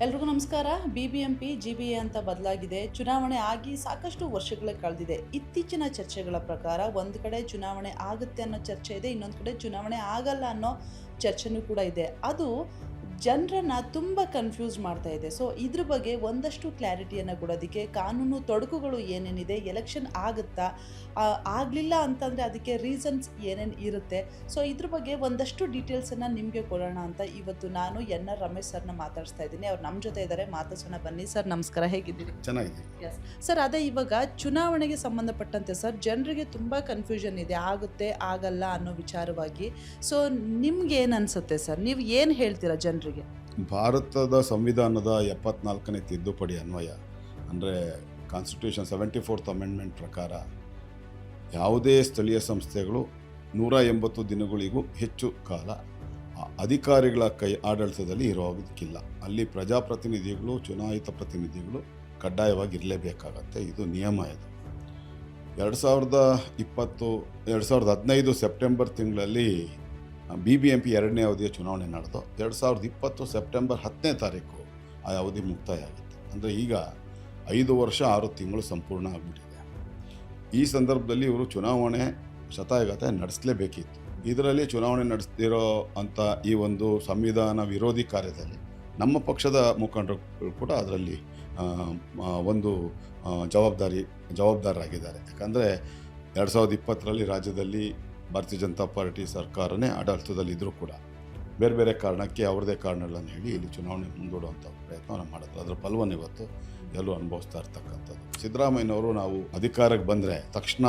ಎಲ್ರಿಗೂ ನಮಸ್ಕಾರ. BBMP GBA ಅಂತ ಬದಲಾಗಿದೆ. ಚುನಾವಣೆ ಆಗಿ ಸಾಕಷ್ಟು ವರ್ಷಗಳೇ ಕಳೆದಿದೆ. ಇತ್ತೀಚಿನ ಚರ್ಚೆಗಳ ಪ್ರಕಾರ ಒಂದು ಕಡೆ ಚುನಾವಣೆ ಆಗುತ್ತೆ ಅನ್ನೋ ಚರ್ಚೆ ಇದೆ, ಇನ್ನೊಂದು ಕಡೆ ಚುನಾವಣೆ ಆಗಲ್ಲ ಅನ್ನೋ ಚರ್ಚೆನೂ ಕೂಡ ಇದೆ. ಅದು ಜನರನ್ನ ತುಂಬ ಕನ್ಫ್ಯೂಸ್ ಮಾಡ್ತಾ ಇದೆ. ಸೊ ಇದ್ರ ಬಗ್ಗೆ ಒಂದಷ್ಟು ಕ್ಲಾರಿಟಿಯನ್ನು ಕೊಡೋದಕ್ಕೆ ಕಾನೂನು ತೊಡಕುಗಳು ಏನೇನಿದೆ, ಎಲೆಕ್ಷನ್ ಆಗುತ್ತಾ, ಆಗಲಿಲ್ಲ ಅಂತಂದರೆ ಅದಕ್ಕೆ ರೀಸನ್ಸ್ ಏನೇನು ಇರುತ್ತೆ, ಸೊ ಇದ್ರ ಬಗ್ಗೆ ಒಂದಷ್ಟು ಡೀಟೇಲ್ಸನ್ನು ನಿಮಗೆ ಕೊಡೋಣ ಅಂತ ಇವತ್ತು ನಾನು NR ರಮೇಶ್ ಸರ್ನ ಮಾತಾಡಿಸ್ತಾ ಇದ್ದೀನಿ. ಅವ್ರು ನಮ್ಮ ಜೊತೆ ಇದ್ದಾರೆ, ಮಾತಾಡ್ಸೋಣ ಬನ್ನಿ. ಸರ್ ನಮಸ್ಕಾರ, ಹೇಗಿದ್ದೀರಿ? ಚೆನ್ನಾಗಿದೆ. ಎಸ್ ಸರ್, ಅದೇ ಇವಾಗ ಚುನಾವಣೆಗೆ ಸಂಬಂಧಪಟ್ಟಂತೆ ಸರ್ ಜನರಿಗೆ ತುಂಬ ಕನ್ಫ್ಯೂಷನ್ ಇದೆ, ಆಗುತ್ತೆ ಆಗಲ್ಲ ಅನ್ನೋ ವಿಚಾರವಾಗಿ. ಸೊ ನಿಮ್ಗೆ ಏನು ಅನಿಸುತ್ತೆ ಸರ್, ನೀವು ಏನು ಹೇಳ್ತೀರಾ ಜನರಿಗೆ? ಭಾರತದ ಸಂವಿಧಾನದ 74ನೇ ತಿದ್ದುಪಡಿ ಅನ್ವಯ ಅಂದರೆ ಕಾನ್ಸ್ಟಿಟ್ಯೂಷನ್ 74th ಅಮೆಂಡ್ಮೆಂಟ್ ಪ್ರಕಾರ ಯಾವುದೇ ಸ್ಥಳೀಯ ಸಂಸ್ಥೆಗಳು 180 ದಿನಗಳಿಗೂ ಹೆಚ್ಚು ಕಾಲ ಅಧಿಕಾರಿಗಳ ಕೈ ಆಡಳಿತದಲ್ಲಿ ಇರೋದಕ್ಕಿಲ್ಲ. ಅಲ್ಲಿ ಪ್ರಜಾಪ್ರತಿನಿಧಿಗಳು, ಚುನಾಯಿತ ಪ್ರತಿನಿಧಿಗಳು ಕಡ್ಡಾಯವಾಗಿ ಇರಲೇಬೇಕಾಗತ್ತೆ. ಇದು ನಿಯಮ. ಇದು 2015 ಸೆಪ್ಟೆಂಬರ್ ತಿಂಗಳಲ್ಲಿ BBMP 2ನೇ ಅವಧಿಯ ಚುನಾವಣೆ ನಡೆದು 2020 ಸೆಪ್ಟೆಂಬರ್ 10ನೇ ತಾರೀಕು ಆ ಅವಧಿ ಮುಕ್ತಾಯ ಆಗುತ್ತೆ. ಅಂದರೆ ಈಗ 5 ವರ್ಷ 6 ತಿಂಗಳು ಸಂಪೂರ್ಣ ಆಗಿಬಿಟ್ಟಿದೆ. ಈ ಸಂದರ್ಭದಲ್ಲಿ ಇವರು ಚುನಾವಣೆ ಶತಾಯಗತಾಯ ನಡೆಸಲೇಬೇಕಿತ್ತು. ಇದರಲ್ಲಿ ಚುನಾವಣೆ ನಡೆಸ್ತಿರೋ ಅಂಥ ಈ ಒಂದು ಸಂವಿಧಾನ ವಿರೋಧಿ ಕಾರ್ಯದಲ್ಲಿ ನಮ್ಮ ಪಕ್ಷದ ಮುಖಂಡರು ಕೂಡ ಅದರಲ್ಲಿ ಒಂದು ಜವಾಬ್ದಾರರಾಗಿದ್ದಾರೆ. ಯಾಕಂದರೆ 2020ರಲ್ಲಿ ರಾಜ್ಯದಲ್ಲಿ ಭಾರತೀಯ ಜನತಾ ಪಾರ್ಟಿ ಸರ್ಕಾರನೇ ಆಡಳಿತದಲ್ಲಿದ್ದರೂ ಕೂಡ ಬೇರೆ ಬೇರೆ ಕಾರಣಕ್ಕೆ ಅವ್ರದ್ದೇ ಕಾರಣಗಳನ್ನು ಹೇಳಿ ಇಲ್ಲಿ ಚುನಾವಣೆ ಮುಂದೂಡುವಂಥ ಪ್ರಯತ್ನವನ್ನು ಮಾಡಿದ್ರು. ಅದರ ಫಲವನ್ನು ಇವತ್ತು ಎಲ್ಲರೂ ಅನುಭವಿಸ್ತಾ ಇರ್ತಕ್ಕಂಥದ್ದು. ಸಿದ್ದರಾಮಯ್ಯನವರು ನಾವು ಅಧಿಕಾರಕ್ಕೆ ಬಂದರೆ ತಕ್ಷಣ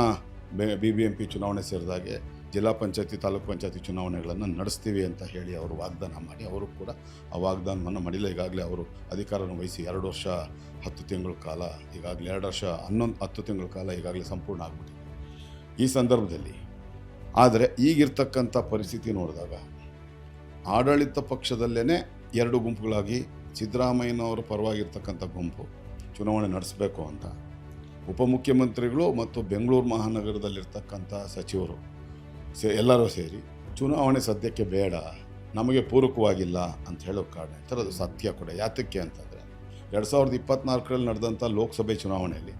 BBMP ಚುನಾವಣೆ ಸೇರಿದಾಗೆ ಜಿಲ್ಲಾ ಪಂಚಾಯತಿ, ತಾಲೂಕು ಪಂಚಾಯತಿ ಚುನಾವಣೆಗಳನ್ನು ನಡೆಸ್ತೀವಿ ಅಂತ ಹೇಳಿ ಅವರು ವಾಗ್ದಾನ ಮಾಡಿ ಅವರು ಕೂಡ ಆ ವಾಗ್ದಾನವನ್ನು ಮಾಡಿಲ್ಲ. ಈಗಾಗಲೇ ಅವರು ಅಧಿಕಾರವನ್ನು ವಹಿಸಿ 2 ವರ್ಷ 10 ತಿಂಗಳ ಕಾಲ, ಈಗಾಗಲೇ 2 ವರ್ಷ 10 ತಿಂಗಳ ಕಾಲ ಈಗಾಗಲೇ ಸಂಪೂರ್ಣ ಆಗಿಬಿಟ್ಟಿದೆ. ಈ ಸಂದರ್ಭದಲ್ಲಿ ಆದರೆ ಈಗಿರ್ತಕ್ಕಂಥ ಪರಿಸ್ಥಿತಿ ನೋಡಿದಾಗ ಆಡಳಿತ ಪಕ್ಷದಲ್ಲೇ 2 ಗುಂಪುಗಳಾಗಿ ಸಿದ್ದರಾಮಯ್ಯನವರ ಪರವಾಗಿರ್ತಕ್ಕಂಥ ಗುಂಪು ಚುನಾವಣೆ ನಡೆಸಬೇಕು ಅಂತ, ಉಪಮುಖ್ಯಮಂತ್ರಿಗಳು ಮತ್ತು ಬೆಂಗಳೂರು ಮಹಾನಗರದಲ್ಲಿರ್ತಕ್ಕಂಥ ಸಚಿವರು ಎಲ್ಲರೂ ಸೇರಿ ಚುನಾವಣೆ ಸದ್ಯಕ್ಕೆ ಬೇಡ, ನಮಗೆ ಪೂರಕವಾಗಿಲ್ಲ ಅಂತ ಹೇಳೋ ಕಾರಣ ಇರ್ತಾರೆ. ಅದು ಸತ್ಯ ಕೂಡ. ಯಾತಕ್ಕೆ ಅಂತಂದರೆ 2024ರಲ್ಲಿ ನಡೆದಂಥ ಲೋಕಸಭೆ ಚುನಾವಣೆಯಲ್ಲಿ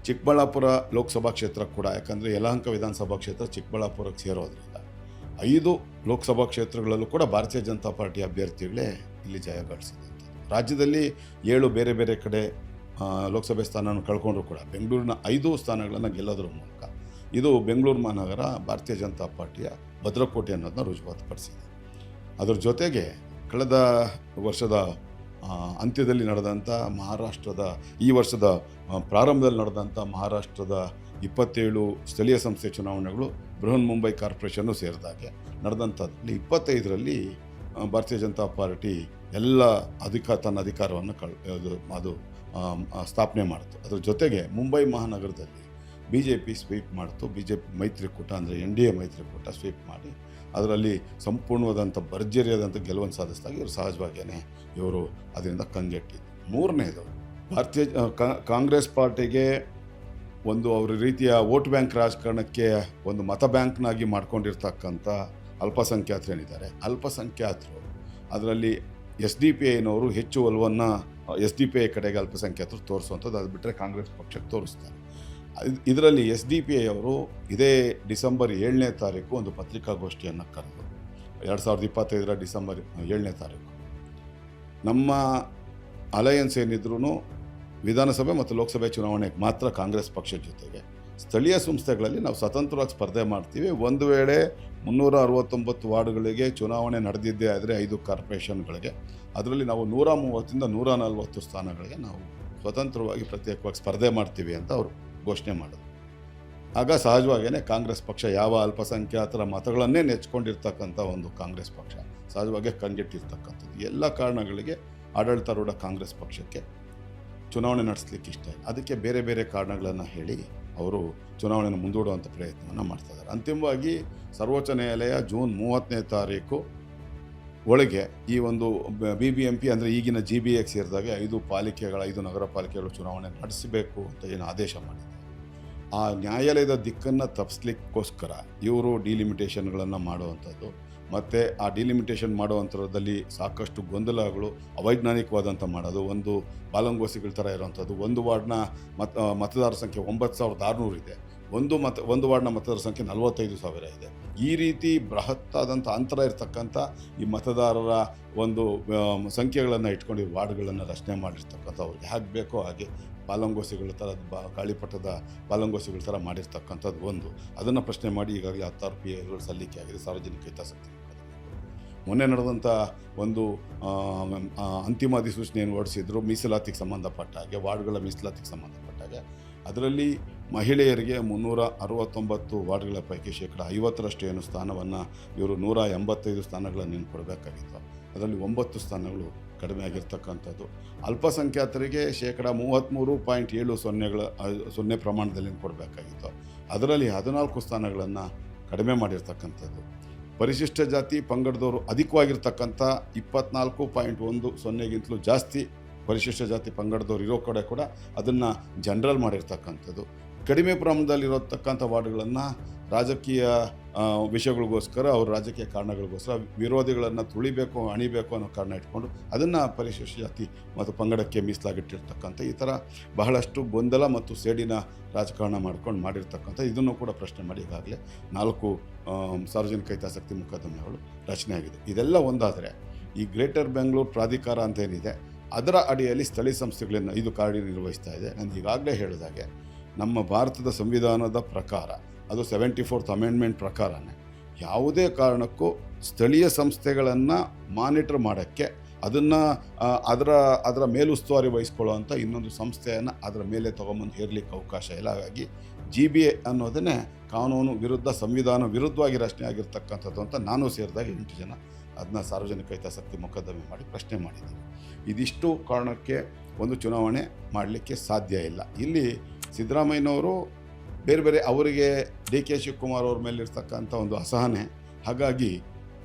ಚಿಕ್ಕಬಳ್ಳಾಪುರ ಲೋಕಸಭಾ ಕ್ಷೇತ್ರ ಕೂಡ, ಯಾಕಂದರೆ ಯಲಹಂಕ ವಿಧಾನಸಭಾ ಕ್ಷೇತ್ರ ಚಿಕ್ಕಬಳ್ಳಾಪುರಕ್ಕೆ ಸೇರೋದ್ರಿಂದ 5 ಲೋಕಸಭಾ ಕ್ಷೇತ್ರಗಳಲ್ಲೂ ಕೂಡ ಭಾರತೀಯ ಜನತಾ ಪಾರ್ಟಿ ಅಭ್ಯರ್ಥಿಗಳೇ ಇಲ್ಲಿ ಜಯ ಗಳಿಸಿದಂಥದ್ದು. ರಾಜ್ಯದಲ್ಲಿ 7 ಬೇರೆ ಬೇರೆ ಕಡೆ ಲೋಕಸಭೆ ಸ್ಥಾನವನ್ನು ಕಳ್ಕೊಂಡ್ರು ಕೂಡ ಬೆಂಗಳೂರಿನ 5 ಸ್ಥಾನಗಳನ್ನು ಗೆಲ್ಲೋದ್ರ ಮೂಲಕ ಇದು ಬೆಂಗಳೂರು ಮಹಾನಗರ ಭಾರತೀಯ ಜನತಾ ಪಾರ್ಟಿಯ ಭದ್ರಕೋಟೆ ಅನ್ನೋದನ್ನ ರುಜುವಾತುಪಡಿಸಿದೆ. ಅದರ ಜೊತೆಗೆ ಕಳೆದ ವರ್ಷದ ಅಂತ್ಯದಲ್ಲಿ ನಡೆದಂಥ ಈ ವರ್ಷದ ಪ್ರಾರಂಭದಲ್ಲಿ ನಡೆದಂಥ ಮಹಾರಾಷ್ಟ್ರದ 27 ಸ್ಥಳೀಯ ಸಂಸ್ಥೆ ಚುನಾವಣೆಗಳು ಬೃಹನ್ ಮುಂಬೈ ಕಾರ್ಪೊರೇಷನ್ನು ಸೇರಿದಾಗೆ ನಡೆದಂಥದ್ರಲ್ಲಿ 25ರಲ್ಲಿ ಭಾರತೀಯ ಜನತಾ ಪಾರ್ಟಿ ಎಲ್ಲ ತನ್ನ ಅಧಿಕಾರವನ್ನು ಅದು ಸ್ಥಾಪನೆ ಮಾಡಿತು. ಅದರ ಜೊತೆಗೆ ಮುಂಬೈ ಮಹಾನಗರದಲ್ಲಿ BJP ಸ್ವೀಪ್ ಮಾಡಿತು. BJP ಮೈತ್ರಿಕೂಟ ಅಂದರೆ NDA ಮೈತ್ರಿಕೂಟ ಸ್ವೀಪ್ ಮಾಡಿ ಅದರಲ್ಲಿ ಸಂಪೂರ್ಣವಾದಂಥ ಭರ್ಜರಿಯಾದಂಥ ಗೆಲುವನ್ನು ಸಾಧಿಸಿದಾಗ ಇವರು ಸಹಜವಾಗಿಯೇ ಇವರು ಅದರಿಂದ ಕಂಗೆಟ್ಟಿದ್ದು. 3ನೇದು ಕಾಂಗ್ರೆಸ್ ಪಾರ್ಟಿಗೆ ಒಂದು ಅವರ ರೀತಿಯ ವೋಟ್ ಬ್ಯಾಂಕ್ ರಾಜಕಾರಣಕ್ಕೆ ಒಂದು ಮತ ಬ್ಯಾಂಕ್ನಾಗಿ ಮಾಡ್ಕೊಂಡಿರ್ತಕ್ಕಂಥ ಅಲ್ಪಸಂಖ್ಯಾತರೇನಿದ್ದಾರೆ, ಅಲ್ಪಸಂಖ್ಯಾತರು ಅದರಲ್ಲಿ SDPIನವರು ಹೆಚ್ಚು ಒಲವನ್ನು SDPI ಕಡೆಗೆ ಅಲ್ಪಸಂಖ್ಯಾತರು ತೋರಿಸುವಂಥದ್ದು. ಅದು ಬಿಟ್ಟರೆ ಕಾಂಗ್ರೆಸ್ ಪಕ್ಷಕ್ಕೆ ತೋರಿಸ್ತಾರೆ. ಇದರಲ್ಲಿ SDPI ಅವರು ಇದೇ ಡಿಸೆಂಬರ್ 7ನೇ ತಾರೀಕು ಒಂದು ಪತ್ರಿಕಾಗೋಷ್ಠಿಯನ್ನು ಕರೆದು 2025 ಡಿಸೆಂಬರ್ 7ನೇ ತಾರೀಕು ನಮ್ಮ ಅಲಯನ್ಸ್ ಏನಿದ್ರೂ ವಿಧಾನಸಭೆ ಮತ್ತು ಲೋಕಸಭೆ ಚುನಾವಣೆಗೆ ಮಾತ್ರ ಕಾಂಗ್ರೆಸ್ ಪಕ್ಷದ ಜೊತೆಗೆ ಸ್ಥಳೀಯ ಸಂಸ್ಥೆಗಳಲ್ಲಿ ನಾವು ಸ್ವತಂತ್ರವಾಗಿ ಸ್ಪರ್ಧೆ ಮಾಡ್ತೀವಿ. ಒಂದು ವೇಳೆ 369 ವಾರ್ಡ್ಗಳಿಗೆ ಚುನಾವಣೆ ನಡೆದಿದ್ದೇ ಆದರೆ 5 ಕಾರ್ಪೊರೇಷನ್ಗಳಿಗೆ ಅದರಲ್ಲಿ ನಾವು 130ರಿಂದ 140 ಸ್ಥಾನಗಳಿಗೆ ನಾವು ಸ್ವತಂತ್ರವಾಗಿ ಪ್ರತ್ಯೇಕವಾಗಿ ಸ್ಪರ್ಧೆ ಮಾಡ್ತೀವಿ ಅಂತ ಅವರು ಘೋಷಣೆ ಮಾಡಿದ್ರು. ಆಗ ಸಹಜವಾಗಿಯೇ ಕಾಂಗ್ರೆಸ್ ಪಕ್ಷ ಯಾವ ಅಲ್ಪಸಂಖ್ಯಾತರ ಮತಗಳನ್ನೇ ನೆಚ್ಕೊಂಡಿರ್ತಕ್ಕಂಥ ಒಂದು ಕಾಂಗ್ರೆಸ್ ಪಕ್ಷ ಸಹಜವಾಗಿ ಕಂಗೆಟ್ಟಿರ್ತಕ್ಕಂಥದ್ದು. ಎಲ್ಲ ಕಾರಣಗಳಿಗೆ ಆಡಳಿತಾರೂಢ ಕಾಂಗ್ರೆಸ್ ಪಕ್ಷಕ್ಕೆ ಚುನಾವಣೆ ನಡೆಸಲಿಕ್ಕೆ ಇಷ್ಟ ಇಲ್ಲ. ಅದಕ್ಕೆ ಬೇರೆ ಬೇರೆ ಕಾರಣಗಳನ್ನು ಹೇಳಿ ಅವರು ಚುನಾವಣೆಯನ್ನು ಮುಂದೂಡುವಂಥ ಪ್ರಯತ್ನವನ್ನು ಮಾಡ್ತಾಯಿದ್ದಾರೆ. ಅಂತಿಮವಾಗಿ ಸರ್ವೋಚ್ಚ ನ್ಯಾಯಾಲಯ ಜೂನ್ 30ನೇ ತಾರೀಕು ಒಳಗೆ ಈ ಒಂದು BBMP ಅಂದರೆ ಈಗಿನ GBAಗೆ ಸೇರಿದಾಗ 5 ನಗರ ಪಾಲಿಕೆಗಳು ಚುನಾವಣೆ ನಡೆಸಬೇಕು ಅಂತ ಏನು ಆದೇಶ ಮಾಡಿದೆ. ಆ ನ್ಯಾಯಾಲಯದ ದಿಕ್ಕನ್ನು ತಪ್ಪಿಸ್ಲಿಕ್ಕೋಸ್ಕರ ಇವರು ಡಿಲಿಮಿಟೇಷನ್ಗಳನ್ನು ಮಾಡುವಂಥದ್ದು, ಮತ್ತು ಆ ಡಿಲಿಮಿಟೇಷನ್ ಮಾಡುವಂಥದ್ರಲ್ಲಿ ಸಾಕಷ್ಟು ಗೊಂದಲಗಳು, ಅವೈಜ್ಞಾನಿಕವಾದಂಥ ಮಾಡೋದು, ಒಂದು ಬಾಲಂಗೋಸಿಗಳ ಥರ ಇರೋವಂಥದ್ದು. ಒಂದು ವಾರ್ಡ್ನ ಮತದಾರರ ಸಂಖ್ಯೆ 9,600 ಇದೆ, ಒಂದು ವಾರ್ಡ್ನ ಮತದಾರರ ಸಂಖ್ಯೆ 45,000 ಇದೆ. ಈ ರೀತಿ ಬೃಹತ್ತಾದಂಥ ಅಂತರ ಇರ್ತಕ್ಕಂಥ ಈ ಮತದಾರರ ಒಂದು ಸಂಖ್ಯೆಗಳನ್ನು ಇಟ್ಕೊಂಡು ಈ ವಾರ್ಡ್ಗಳನ್ನು ರಚನೆ ಮಾಡಿರ್ತಕ್ಕಂಥ ಅವ್ರಿಗೆ ಹೇಗೆ ಬೇಕೋ ಹಾಗೆ ಬಾಲಂಗೋಸಿಗಳ ಥರ ಗಾಳಿಪಟದ ಬಾಲಂಗೋಸಿಗಳ ಥರ ಮಾಡಿರ್ತಕ್ಕಂಥದ್ದು ಒಂದು. ಅದನ್ನು ಪ್ರಶ್ನೆ ಮಾಡಿ ಈಗಾಗಲೇ 16 PIಗಳು ಸಲ್ಲಿಕೆ ಆಗಿದೆ ಸಾರ್ವಜನಿಕ ಹಿತಾಸಕ್ತಿ. ಮೊನ್ನೆ ನಡೆದಂಥ ಒಂದು ಅಂತಿಮ ಅಧಿಸೂಚನೆಯನ್ನು ಹೊರಡಿಸಿದ್ರು ಮೀಸಲಾತಿಗೆ ಸಂಬಂಧಪಟ್ಟ ಹಾಗೆ, ವಾರ್ಡ್ಗಳ ಮೀಸಲಾತಿಗೆ ಸಂಬಂಧಪಟ್ಟ ಹಾಗೆ. ಅದರಲ್ಲಿ ಮಹಿಳೆಯರಿಗೆ 369 ವಾರ್ಡ್ಗಳ ಪೈಕಿ 50% ಏನು ಸ್ಥಾನವನ್ನು ಇವರು 185 ಸ್ಥಾನಗಳನ್ನು ಕೊಡಬೇಕಾಗಿತ್ತು. ಅದರಲ್ಲಿ 9 ಸ್ಥಾನಗಳು ಕಡಿಮೆ ಆಗಿರ್ತಕ್ಕಂಥದ್ದು. ಅಲ್ಪಸಂಖ್ಯಾತರಿಗೆ 33.70% ಪ್ರಮಾಣದಲ್ಲಿ ಕೊಡಬೇಕಾಗಿತ್ತು. ಅದರಲ್ಲಿ 14 ಸ್ಥಾನಗಳನ್ನು ಕಡಿಮೆ ಮಾಡಿರ್ತಕ್ಕಂಥದ್ದು. ಪರಿಶಿಷ್ಟ ಜಾತಿ ಪಂಗಡದವರು ಅಧಿಕವಾಗಿರ್ತಕ್ಕಂಥ 24.10ಗಿಂತಲೂ ಜಾಸ್ತಿ ಪರಿಶಿಷ್ಟ ಜಾತಿ ಪಂಗಡದವ್ರು ಇರೋ ಕಡೆ ಕೂಡ ಅದನ್ನು ಜನರಲ್ ಮಾಡಿರ್ತಕ್ಕಂಥದ್ದು. ಕಡಿಮೆ ಪ್ರಮಾಣದಲ್ಲಿರತಕ್ಕಂಥ ವಾರ್ಡ್ಗಳನ್ನು ರಾಜಕೀಯ ವಿಷಯಗಳಿಗೋಸ್ಕರ, ಅವ್ರ ರಾಜಕೀಯ ಕಾರಣಗಳಿಗೋಸ್ಕರ ವಿರೋಧಿಗಳನ್ನು ತುಳಿಬೇಕು, ಅಣಿಬೇಕು ಅನ್ನೋ ಕಾರಣ ಇಟ್ಕೊಂಡು ಅದನ್ನು ಪರಿಶಿಷ್ಟ ಜಾತಿ ಮತ್ತು ಪಂಗಡಕ್ಕೆ ಮೀಸಲಾಗಿಟ್ಟಿರ್ತಕ್ಕಂಥ ಈ ಥರ ಬಹಳಷ್ಟು ಗೊಂದಲ ಮತ್ತು ಸೇಡಿನ ರಾಜಕಾರಣ ಮಾಡಿರ್ತಕ್ಕಂಥ ಇದನ್ನು ಕೂಡ ಪ್ರಶ್ನೆ ಮಾಡಿ ಈಗಾಗಲೇ 4 ಸಾರ್ವಜನಿಕ ಹಿತಾಸಕ್ತಿ ಮೊಕದ್ದಮೆಗಳು ರಚನೆ ಆಗಿದೆ. ಇದೆಲ್ಲ ಒಂದಾದರೆ ಈ ಗ್ರೇಟರ್ ಬೆಂಗಳೂರು ಪ್ರಾಧಿಕಾರ ಅಂತ ಏನಿದೆ ಅದರ ಅಡಿಯಲ್ಲಿ ಸ್ಥಳೀಯ ಸಂಸ್ಥೆಗಳನ್ನು ಇದು ಕಾರ್ಯನಿರ್ವಹಿಸ್ತಾ ಇದೆ. ನಾನು ಈಗಾಗಲೇ ಹೇಳಿದಾಗೆ ನಮ್ಮ ಭಾರತದ ಸಂವಿಧಾನದ ಪ್ರಕಾರ, ಅದು 74th ಅಮೆಂಡ್ಮೆಂಟ್ ಪ್ರಕಾರನೇ ಯಾವುದೇ ಕಾರಣಕ್ಕೂ ಸ್ಥಳೀಯ ಸಂಸ್ಥೆಗಳನ್ನು ಮಾನಿಟರ್ ಮಾಡೋಕ್ಕೆ, ಅದನ್ನು ಅದರ ಮೇಲುಸ್ತುವಾರಿ ವಹಿಸ್ಕೊಳ್ಳೋವಂಥ ಇನ್ನೊಂದು ಸಂಸ್ಥೆಯನ್ನು ಅದರ ಮೇಲೆ ತೊಗೊಂಬಂದು ಹೇರಲಿಕ್ಕೆ ಅವಕಾಶ ಇಲ್ಲ. ಹಾಗಾಗಿ GBA ಅನ್ನೋದನ್ನೇ ಕಾನೂನು ವಿರುದ್ಧ, ಸಂವಿಧಾನ ವಿರುದ್ಧವಾಗಿ ರಚನೆ ಆಗಿರ್ತಕ್ಕಂಥದ್ದು ಅಂತ ನಾನು ಸೇರಿದಾಗ 8 ಜನ ಅದನ್ನ ಸಾರ್ವಜನಿಕ ಹಿತಾಸಕ್ತಿ ಮೊಕದ್ದಮೆ ಮಾಡಿ ಪ್ರಶ್ನೆ ಮಾಡಿದ್ದೀವಿ. ಇದಿಷ್ಟು ಕಾರಣಕ್ಕೆ ಒಂದು ಚುನಾವಣೆ ಮಾಡಲಿಕ್ಕೆ ಸಾಧ್ಯ ಇಲ್ಲ. ಇಲ್ಲಿ ಸಿದ್ದರಾಮಯ್ಯನವರು ಬೇರೆ ಅವರಿಗೆ DK ಶಿವಕುಮಾರ್ ಅವ್ರ ಮೇಲಿರ್ತಕ್ಕಂಥ ಒಂದು ಅಸಹನೆ, ಹಾಗಾಗಿ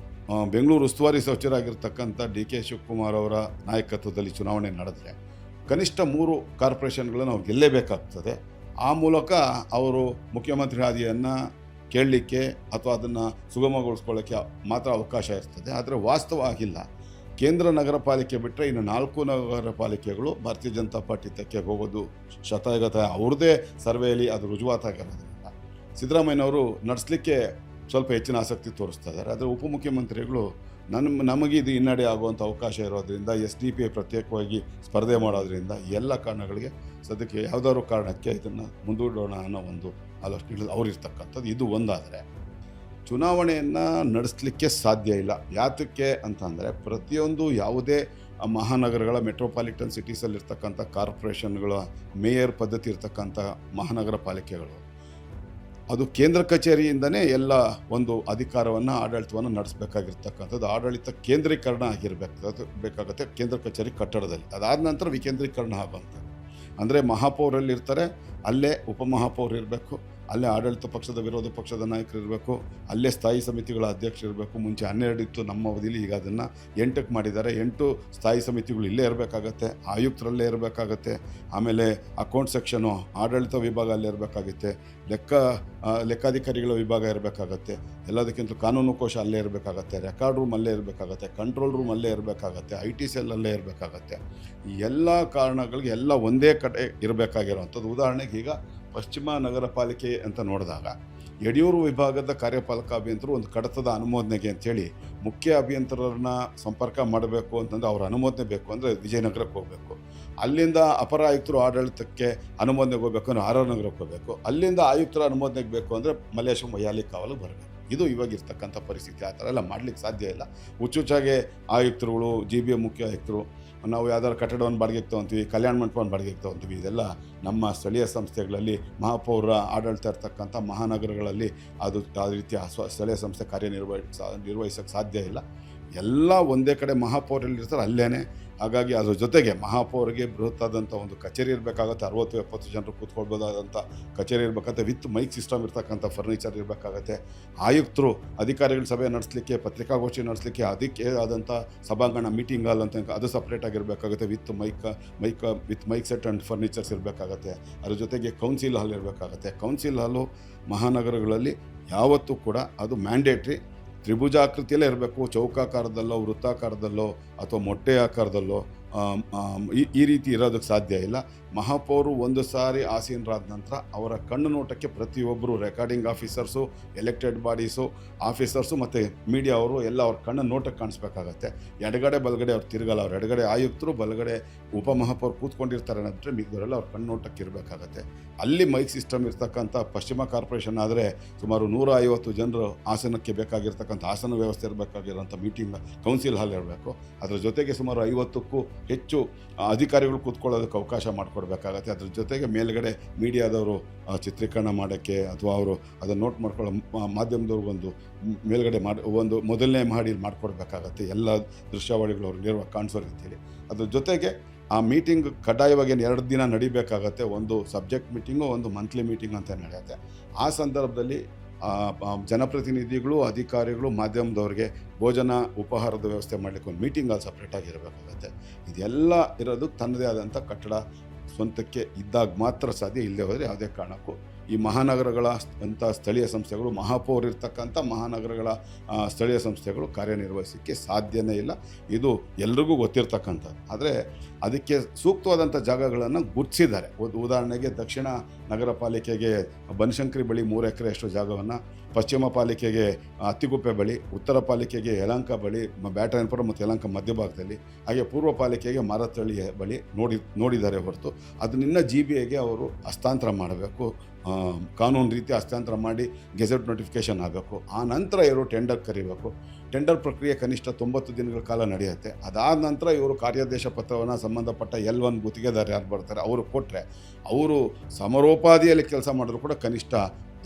ಬೆಂಗಳೂರು ಉಸ್ತುವಾರಿ ಸಚಿವರಾಗಿರ್ತಕ್ಕಂಥ DK ಶಿವಕುಮಾರ್ ಅವರ ನಾಯಕತ್ವದಲ್ಲಿ ಚುನಾವಣೆ ನಡೆದರೆ ಕನಿಷ್ಠ 3 ಕಾರ್ಪೊರೇಷನ್ಗಳನ್ನು ಅವ್ರು ಗೆಲ್ಲೇಬೇಕಾಗ್ತದೆ. ಆ ಮೂಲಕ ಅವರು ಮುಖ್ಯಮಂತ್ರಿ ಹಾದಿಯನ್ನು ಕೇಳಲಿಕ್ಕೆ ಅಥವಾ ಅದನ್ನು ಸುಗಮಗೊಳಿಸ್ಕೊಳ್ಳೋಕ್ಕೆ ಮಾತ್ರ ಅವಕಾಶ ಇರ್ತದೆ. ಆದರೆ ವಾಸ್ತವ ಆಗಿಲ್ಲ. ಕೇಂದ್ರ ನಗರ ಪಾಲಿಕೆ ಬಿಟ್ಟರೆ ಇನ್ನು 4 ನಗರ ಪಾಲಿಕೆಗಳು ಭಾರತೀಯ ಜನತಾ ಪಾರ್ಟಿ ತೆಕ್ಕೆಗೆ ಹೋಗೋದು ಶತಾಯಗತ. ಅವ್ರದ್ದೇ ಸರ್ವೆಯಲ್ಲಿ ಅದು ರುಜುವಾತಾಗಿರೋದ್ರಿಂದ ಸಿದ್ದರಾಮಯ್ಯನವರು ನಡೆಸಲಿಕ್ಕೆ ಸ್ವಲ್ಪ ಹೆಚ್ಚಿನ ಆಸಕ್ತಿ ತೋರಿಸ್ತಾ ಇದ್ದಾರೆ. ಆದರೆ ಉಪಮುಖ್ಯಮಂತ್ರಿಗಳು ನಮಗೆ ಇದು ಹಿನ್ನಡೆ ಆಗುವಂಥ ಅವಕಾಶ ಇರೋದ್ರಿಂದ, SDP ಪ್ರತ್ಯೇಕವಾಗಿ ಸ್ಪರ್ಧೆ ಮಾಡೋದ್ರಿಂದ ಎಲ್ಲ ಕಾರಣಗಳಿಗೆ ಸದ್ಯಕ್ಕೆ ಯಾವುದಾದ್ರು ಕಾರಣಕ್ಕೆ ಇದನ್ನು ಮುಂದೂಡೋಣ ಅನ್ನೋ ಒಂದು ಆಲೋಚನೆ ಅವರಿರ್ತಕ್ಕಂಥದ್ದು. ಇದು ಒಂದಾದರೆ ಚುನಾವಣೆಯನ್ನು ನಡೆಸಲಿಕ್ಕೆ ಸಾಧ್ಯ ಇಲ್ಲ. ಯಾತಕ್ಕೆ ಅಂತಂದರೆ ಪ್ರತಿಯೊಂದು ಯಾವುದೇ ಮಹಾನಗರಗಳ ಮೆಟ್ರೋಪಾಲಿಟನ್ ಸಿಟೀಸಲ್ಲಿರ್ತಕ್ಕಂಥ ಕಾರ್ಪೊರೇಷನ್ಗಳ ಮೇಯರ್ ಪದ್ಧತಿ ಇರ್ತಕ್ಕಂಥ ಮಹಾನಗರ ಪಾಲಿಕೆಗಳು ಅದು ಕೇಂದ್ರ ಕಚೇರಿಯಿಂದನೇ ಎಲ್ಲ ಒಂದು ಅಧಿಕಾರವನ್ನು, ಆಡಳಿತವನ್ನು ನಡೆಸಬೇಕಾಗಿರ್ತಕ್ಕಂಥದ್ದು. ಆಡಳಿತ ಕೇಂದ್ರೀಕರಣ ಬೇಕಾಗುತ್ತೆ ಕೇಂದ್ರ ಕಚೇರಿ ಕಟ್ಟಡದಲ್ಲಿ. ಅದಾದ ನಂತರ ವಿಕೇಂದ್ರೀಕರಣ ಆಗುವಂಥದ್ದು. ಅಂದರೆ ಮಹಾಪೌರಲ್ಲಿರ್ತಾರೆ, ಅಲ್ಲೇ ಉಪಮಹಾಪೌರು ಇರಬೇಕು, ಅಲ್ಲೇ ಆಡಳಿತ ಪಕ್ಷದ ವಿರೋಧ ಪಕ್ಷದ ನಾಯಕರು ಇರಬೇಕು, ಅಲ್ಲೇ ಸ್ಥಾಯಿ ಸಮಿತಿಗಳ ಅಧ್ಯಕ್ಷರು ಇರಬೇಕು. ಮುಂಚೆ 12 ಇತ್ತು ನಮ್ಮ ಅವಧಿಯಲ್ಲಿ, ಈಗ ಅದನ್ನು 8ಕ್ಕೆ ಮಾಡಿದ್ದಾರೆ. 8 ಸ್ಥಾಯಿ ಸಮಿತಿಗಳು ಇಲ್ಲೇ ಇರಬೇಕಾಗತ್ತೆ, ಆಯುಕ್ತರಲ್ಲೇ ಇರಬೇಕಾಗತ್ತೆ. ಆಮೇಲೆ ಅಕೌಂಟ್ ಸೆಕ್ಷನು, ಆಡಳಿತ ವಿಭಾಗ ಅಲ್ಲೇ ಇರಬೇಕಾಗುತ್ತೆ, ಲೆಕ್ಕಾಧಿಕಾರಿಗಳ ವಿಭಾಗ ಇರಬೇಕಾಗತ್ತೆ, ಎಲ್ಲದಕ್ಕಿಂತ ಕಾನೂನು ಕೋಶ ಅಲ್ಲೇ ಇರಬೇಕಾಗತ್ತೆ, ರೆಕಾರ್ಡ್ ರೂಮ್ ಅಲ್ಲೇ ಇರಬೇಕಾಗತ್ತೆ, ಕಂಟ್ರೋಲ್ ರೂಮ್ ಅಲ್ಲೇ ಇರಬೇಕಾಗತ್ತೆ, IT ಸೆಲ್ಲಲ್ಲೇ ಇರಬೇಕಾಗತ್ತೆ. ಈ ಎಲ್ಲ ಕಾರಣಗಳಿಗೆ ಎಲ್ಲ ಒಂದೇ ಕಡೆ ಇರಬೇಕಾಗಿರೋವಂಥದ್ದು. ಉದಾಹರಣೆಗೆ ಈಗ ಪಶ್ಚಿಮ ನಗರ ಪಾಲಿಕೆ ಅಂತ ನೋಡಿದಾಗ ಯಡಿಯೂರು ವಿಭಾಗದ ಕಾರ್ಯಪಾಲಕ ಅಭಿಯಂತರು ಒಂದು ಕಡತದ ಅನುಮೋದನೆಗೆ ಅಂಥೇಳಿ ಮುಖ್ಯ ಅಭಿಯಂತರರನ್ನ ಸಂಪರ್ಕ ಮಾಡಬೇಕು ಅಂತಂದರೆ ಅವ್ರ ಅನುಮೋದನೆ ಬೇಕು ಅಂದರೆ ವಿಜಯನಗರಕ್ಕೆ ಹೋಗಬೇಕು. ಅಲ್ಲಿಂದ ಅಪರ ಆಯುಕ್ತರು ಆಡಳಿತಕ್ಕೆ ಅನುಮೋದನೆಗೆ ಹೋಗಬೇಕು ಅಂದರೆ RR ನಗರಕ್ಕೆ ಹೋಗಬೇಕು. ಅಲ್ಲಿಂದ ಆಯುಕ್ತರ ಅನುಮೋದನೆಗೆ ಬೇಕು ಅಂದರೆ ಮಲ್ಲೇಶ್ವರ ವೈಯಾಲಿ ಕಾವಲು ಬರಬೇಕು. ಇದು ಇವಾಗಿರ್ತಕ್ಕಂಥ ಪರಿಸ್ಥಿತಿ. ಆ ಥರ ಎಲ್ಲ ಮಾಡಲಿಕ್ಕೆ ಸಾಧ್ಯ ಇಲ್ಲ. ಹುಚ್ಚುಚ್ಚಾಗೆ ಆಯುಕ್ತರುಗಳು, GBA ಮುಖ್ಯ ಆಯುಕ್ತರು, ನಾವು ಯಾವ್ದಾದ್ರು ಕಟ್ಟಡವನ್ನು ಬಾಡಿಗೆಗೆ ತೊಗೊತೀವಿ, ಕಲ್ಯಾಣ ಮಂಟಪವನ್ನು ಬಾಡಿಗೆಗೆ ತೊಗೊತೀವಿ, ಇದೆಲ್ಲ ನಮ್ಮ ಸ್ಥಳೀಯ ಸಂಸ್ಥೆಗಳಲ್ಲಿ ಮಹಾಪೌರ ಆಡಳಿತ ಇರ್ತಕ್ಕಂಥ ಮಹಾನಗರಗಳಲ್ಲಿ ಅದು ಯಾವ ರೀತಿ ಸ್ಥಳೀಯ ಸಂಸ್ಥೆ ನಿರ್ವಹಿಸೋಕ್ಕೆ ಸಾಧ್ಯ ಇಲ್ಲ. ಎಲ್ಲ ಒಂದೇ ಕಡೆ ಮಹಾಪೌರಲ್ಲಿರ್ತಾರೆ ಅಲ್ಲೇ. ಹಾಗಾಗಿ ಅದ್ರ ಜೊತೆಗೆ ಮಹಾಪೌರಿಗೆ ಬೃಹತ್ತಾದಂಥ ಒಂದು ಕಚೇರಿ ಇರಬೇಕಾಗತ್ತೆ. 60-70 ಜನರು ಕೂತ್ಕೊಳ್ಬೋದಾದಂಥ ಕಚೇರಿ ಇರಬೇಕಾಗತ್ತೆ. ವಿತ್ ಮೈಕ್ ಸಿಸ್ಟಮ್ ಇರ್ತಕ್ಕಂಥ ಫರ್ನಿಚರ್ ಇರಬೇಕಾಗತ್ತೆ. ಆಯುಕ್ತರು ಅಧಿಕಾರಿಗಳ ಸಭೆ ನಡೆಸಲಿಕ್ಕೆ, ಪತ್ರಿಕಾಗೋಷ್ಠಿ ನಡೆಸಲಿಕ್ಕೆ ಅದಕ್ಕೆ ಆದಂಥ ಸಭಾಂಗಣ, ಮೀಟಿಂಗ್ ಹಾಲ್ ಅಂತ ಅದು ಸಪ್ರೇಟಾಗಿರಬೇಕಾಗುತ್ತೆ. With mic set and furnitures ಇರಬೇಕಾಗತ್ತೆ. ಅದ್ರ ಜೊತೆಗೆ ಕೌನ್ಸಿಲ್ ಹಾಲ್ ಇರಬೇಕಾಗತ್ತೆ. ಕೌನ್ಸಿಲ್ ಹಾಲು ಮಹಾನಗರಗಳಲ್ಲಿ ಯಾವತ್ತೂ ಕೂಡ ಅದು ಮ್ಯಾಂಡೇಟ್ರಿ. ತ್ರಿಭುಜಾಕೃತಿಯಲ್ಲೇ ಇರಬೇಕು, ಚೌಕಾಕಾರದಲ್ಲೋ ವೃತ್ತಾಕಾರದಲ್ಲೋ ಅಥವಾ ಮೊಟ್ಟೆ ಆಕಾರದಲ್ಲೋ ಈ ರೀತಿ ಇರೋದಕ್ಕೆ ಸಾಧ್ಯ ಇಲ್ಲ. ಮಹಾಪೌರು ಒಂದು ಸಾರಿ ಆಸೀನರಾದ ನಂತರ ಅವರ ಕಣ್ಣು ನೋಟಕ್ಕೆ ಪ್ರತಿಯೊಬ್ಬರು recording officers, elected bodies, officers ಮತ್ತು ಮೀಡಿಯಾ ಅವರು ಎಲ್ಲ ಅವ್ರ ಕಣ್ಣು ನೋಟಕ್ಕೆ ಕಾಣಿಸ್ಬೇಕಾಗತ್ತೆ. ಎಡಗಡೆ ಬಲಗಡೆ ಅವ್ರು ತಿರುಗಲ್ಲ. ಅವ್ರು ಎಡಗಡೆ ಆಯುಕ್ತರು, ಬಲಗಡೆ ಉಪಮಹಾಪೌರು ಕೂತ್ಕೊಂಡಿರ್ತಾರೆ ಅನ್ನೋದ್ರೆ ಮಿಗದವರೆಲ್ಲ ಅವ್ರ ಕಣ್ಣು ನೋಟಕ್ಕೆ ಇರಬೇಕಾಗತ್ತೆ. ಅಲ್ಲಿ ಮೈಕ್ ಸಿಸ್ಟಮ್ ಇರ್ತಕ್ಕಂಥ ಪಶ್ಚಿಮ ಕಾರ್ಪೊರೇಷನ್ ಆದರೆ ಸುಮಾರು 150 ಜನರು ಆಸನಕ್ಕೆ ಬೇಕಾಗಿರ್ತಕ್ಕಂಥ ಆಸನ ವ್ಯವಸ್ಥೆ ಇರಬೇಕಾಗಿರೋಂಥ ಮೀಟಿಂಗ್ ಕೌನ್ಸಿಲ್ ಹಾಲ್ ಇರಬೇಕು. ಅದರ ಜೊತೆಗೆ ಸುಮಾರು 50ಕ್ಕೂ ಹೆಚ್ಚು ಅಧಿಕಾರಿಗಳು ಕೂತ್ಕೊಳ್ಳೋದಕ್ಕೆ ಅವಕಾಶ ಮಾಡಿಕೊಡ್ಬೇಕಾಗತ್ತೆ. ಅದ್ರ ಜೊತೆಗೆ ಮೇಲ್ಗಡೆ ಮೀಡಿಯಾದವರು ಚಿತ್ರೀಕರಣ ಮಾಡೋಕ್ಕೆ ಅಥವಾ ಅವರು ಅದನ್ನು ನೋಟ್ ಮಾಡ್ಕೊಳ್ಳೋ ಮಾಧ್ಯಮದವ್ರಿಗೆ ಒಂದು ಮೇಲ್ಗಡೆ ಒಂದು ಮೊದಲನೇ ಮಹಡಿಯಲ್ಲಿ ಮಾಡಿಕೊಡ್ಬೇಕಾಗತ್ತೆ, ಎಲ್ಲ ದೃಶ್ಯಾವಳಿಗಳು ಅವ್ರು ನೇರವಾಗಿ ಕಾಣಿಸೋ ರೀತಿಯಲ್ಲಿ. ಅದ್ರ ಜೊತೆಗೆ ಆ ಮೀಟಿಂಗ್ ಕಡ್ಡಾಯವಾಗಿ 2 ದಿನ ನಡಿಬೇಕಾಗತ್ತೆ. ಒಂದು ಸಬ್ಜೆಕ್ಟ್ ಮೀಟಿಂಗು, ಒಂದು ಮಂತ್ಲಿ ಮೀಟಿಂಗ್ ಅಂತ ನಡೆಯುತ್ತೆ. ಆ ಸಂದರ್ಭದಲ್ಲಿ ಜನಪ್ರತಿನಿಧಿಗಳು, ಅಧಿಕಾರಿಗಳು, ಮಾಧ್ಯಮದವ್ರಿಗೆ ಭೋಜನ ಉಪಹಾರದ ವ್ಯವಸ್ಥೆ ಮಾಡಲಿಕ್ಕೆ ಒಂದು ಮೀಟಿಂಗ್ ಅಲ್ಲಿ ಸಪ್ರೇಟಾಗಿ ಇರಬೇಕಾಗತ್ತೆ. ಇದೆಲ್ಲ ಇರೋದು ತನ್ನದೇ ಆದಂಥ ಕಟ್ಟಡ ಸ್ವಂತಕ್ಕೆ ಇದ್ದಾಗ ಮಾತ್ರ ಸಾಧ್ಯ. ಇಲ್ಲದೆ ಹೋದರೆ ಯಾವುದೇ ಕಾರಣಕ್ಕೂ ಈ ಮಹಾನಗರಗಳ ಅಂಥ ಸ್ಥಳೀಯ ಸಂಸ್ಥೆಗಳು, ಮಹಾಪೌರ ಇರ್ತಕ್ಕಂಥ ಮಹಾನಗರಗಳ ಸ್ಥಳೀಯ ಸಂಸ್ಥೆಗಳು ಕಾರ್ಯನಿರ್ವಹಿಸೋಕ್ಕೆ ಸಾಧ್ಯನೇ ಇಲ್ಲ. ಇದು ಎಲ್ರಿಗೂ ಗೊತ್ತಿರ್ತಕ್ಕಂಥದ್ದು. ಆದರೆ ಅದಕ್ಕೆ ಸೂಕ್ತವಾದಂಥ ಜಾಗಗಳನ್ನು ಗುರುತಿಸಿದ್ದಾರೆ. ಉದಾಹರಣೆಗೆ ದಕ್ಷಿಣ ನಗರ ಪಾಲಿಕೆಗೆ ಬನಶಂಕರಿ ಬಳಿ 3 ಎಕರೆ ಅಷ್ಟು ಜಾಗವನ್ನು, ಪಶ್ಚಿಮ ಪಾಲಿಕೆಗೆ ಅತ್ತಿಗುಪ್ಪೆ ಬಳಿ, ಉತ್ತರ ಪಾಲಿಕೆಗೆ ಯಲಹಂಕ ಬಳಿ, ಬ್ಯಾಟರಾಯನಪುರ ಮತ್ತು ಯಲಹಂಕ ಮಧ್ಯಭಾಗದಲ್ಲಿ, ಹಾಗೆ ಪೂರ್ವ ಪಾಲಿಕೆಗೆ ಮಾರತ್ತಳ್ಳಿ ಬಳಿ ನೋಡಿದ್ದಾರೆ ಹೊರತು ಅದನ್ನ GBAಗೆ ಅವರು ಹಸ್ತಾಂತರ ಮಾಡಬೇಕು. ಕಾನೂನು ರೀತಿ ಹಸ್ತಾಂತರ ಮಾಡಿ ಗೆಜೆಟ್ ನೋಟಿಫಿಕೇಷನ್ ಆಗಬೇಕು. ಆ ನಂತರ ಇವರು ಟೆಂಡರ್ ಕರಿಬೇಕು. ಟೆಂಡರ್ ಪ್ರಕ್ರಿಯೆ ಕನಿಷ್ಠ 90 ದಿನಗಳ ಕಾಲ ನಡೆಯುತ್ತೆ. ಅದಾದ ನಂತರ ಇವರು ಕಾರ್ಯಾದೇಶ ಪತ್ರವನ್ನು ಸಂಬಂಧಪಟ್ಟ L1 ಗುತ್ತಿಗೆದಾರ ಯಾರು ಬರ್ತಾರೆ ಅವರು ಕೊಟ್ಟರೆ, ಅವರು ಸಮರೋಪಾದಿಯಲ್ಲಿ ಕೆಲಸ ಮಾಡಿದ್ರು ಕೂಡ ಕನಿಷ್ಠ